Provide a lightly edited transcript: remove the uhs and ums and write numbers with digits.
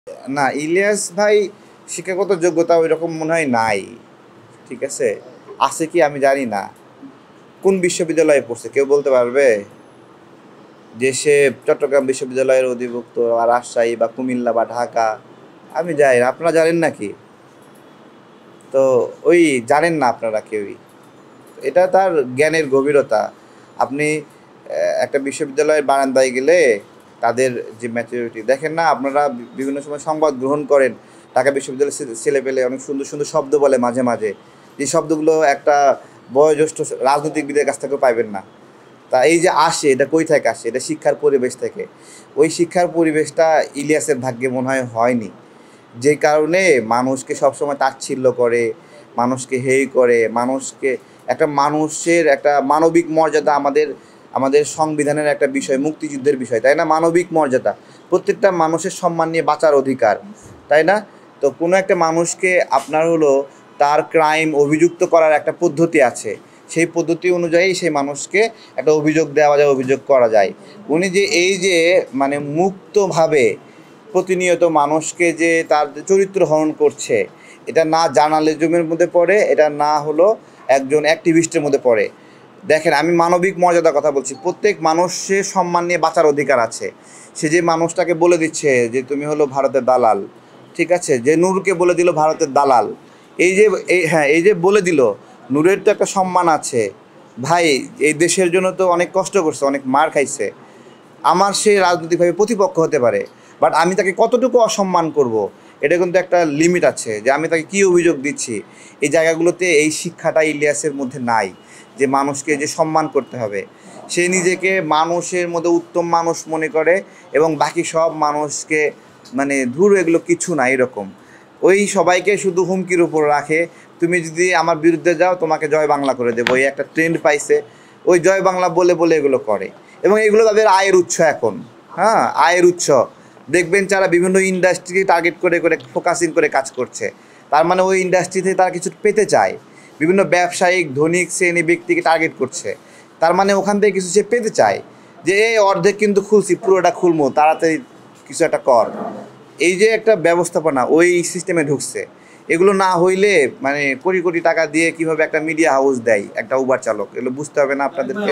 না, ইলিয়াস ভাই শিক্ষাগত যোগ্যতা ওইরকম মনে হয় নাই। ঠিক আছে? আছে কি আমি জানি না। কোন বিশ্ববিদ্যালয়ে পড়ছে কেউ বলতে পারবে? যে সে চট্টগ্রাম বিশ্ববিদ্যালয়ের অধিভুক্ত, আর রাজশাহী বা কুমিল্লা বা ঢাকা, আমি জানি না। আপনারা জানেন নাকি? তো ওই জানেন না আপনারা কেউই। এটা তার জ্ঞানের গভীরতা। আপনি একটা বিশ্ববিদ্যালয়ের বারান্দায় গেলে তাদের যে ম্যাচুরিটি দেখেন না, আপনারা বিভিন্ন সময় সংবাদ গ্রহণ করেন। ঢাকা বিশ্ববিদ্যালয়ের ছেলেপেলে অনেক সুন্দর সুন্দর শব্দ বলে মাঝে মাঝে, যে শব্দগুলো একটা বয়োজ্যেষ্ঠ রাজনীতিবিদের কাছ থেকেও পাইবেন না। তা এই যে আসে, এটা কই থেকে আসে? এটা শিক্ষার পরিবেশ থেকে। ওই শিক্ষার পরিবেশটা ইলিয়াসের ভাগ্যে মনে হয় হয়নি, যে কারণে মানুষকে সবসময় তাচ্ছিল্য করে, মানুষকে হেয় করে, মানুষকে একটা মানুষের একটা মানবিক মর্যাদা আমাদের আমাদের সংবিধানের একটা বিষয়, মুক্তিযুদ্ধের বিষয়, তাই না? মানবিক মর্যাদা, প্রত্যেকটা মানুষের সম্মান নিয়ে বাঁচার অধিকার, তাই না? তো কোনো একটা মানুষকে আপনার হলো তার ক্রাইম অভিযুক্ত করার একটা পদ্ধতি আছে, সেই পদ্ধতি অনুযায়ী সেই মানুষকে একটা অভিযোগ দেওয়া যায়, অভিযোগ করা যায়। উনি যে এই যে মানে মুক্তভাবে প্রতিনিয়ত মানুষকে যে তার চরিত্র হনন করছে, এটা না জার্নালিজমের মধ্যে পড়ে, এটা না হলো একজন অ্যাক্টিভিস্টের মধ্যে পড়ে। দেখেন, আমি মানবিক মর্যাদার কথা বলছি। প্রত্যেক মানুষের সম্মান নিয়ে বাঁচার অধিকার আছে। সে যে মানুষটাকে বলে দিচ্ছে যে তুমি হলো ভারতের দালাল, ঠিক আছে, যে নূরকে বলে দিল ভারতের দালাল, এই যে এই যে বলে দিল, নূরের তো একটা সম্মান আছে ভাই। এই দেশের জন্য তো অনেক কষ্ট করছে, অনেক মার খাইছে। আমার সে রাজনৈতিকভাবে প্রতিপক্ষ হতে পারে, বাট আমি তাকে কতটুকু অসম্মান করব, এটা কিন্তু একটা লিমিট আছে, যে আমি তাকে কী অভিযোগ দিচ্ছি। এই জায়গাগুলোতে এই শিক্ষাটা ইলিয়াসের মধ্যে নাই, যে মানুষকে যে সম্মান করতে হবে। সে নিজেকে মানুষের মধ্যে উত্তম মানুষ মনে করে, এবং বাকি সব মানুষকে মানে ধুর এগুলো কিছু না, এরকম। ওই সবাইকে শুধু হুমকির উপর রাখে, তুমি যদি আমার বিরুদ্ধে যাও তোমাকে জয় বাংলা করে দেবো, এই একটা ট্রেন্ড পাইছে। ওই জয় বাংলা বলে বলে এগুলো করে, এবং এগুলো তাদের আয়ের উৎস এখন। হ্যাঁ, আয়ের উৎস। দেখবেন যারা বিভিন্ন ইন্ডাস্ট্রিকে টার্গেট করে করে ফোকাসিং করে কাজ করছে, তার মানে ওই ইন্ডাস্ট্রি থেকে তারা কিছু পেতে চায়। বিভিন্ন ব্যবসায়িক ধনিক শ্রেণী ব্যক্তিকে টার্গেট করছে, তার মানে ওখান থেকে কিছু সে পেতে চায়, যে এই অর্ধেক কিন্তু খুলছি, পুরোটা খুলবো, তাড়াতাড়ি কিছু একটা কর। এই যে একটা ব্যবস্থাপনা ওই সিস্টেমে ঢুকছে। এগুলো না হইলে মানে কোটি কোটি টাকা দিয়ে কীভাবে একটা মিডিয়া হাউস দেয় একটা উবার চালক, এগুলো বুঝতে হবে না আপনাদেরকে?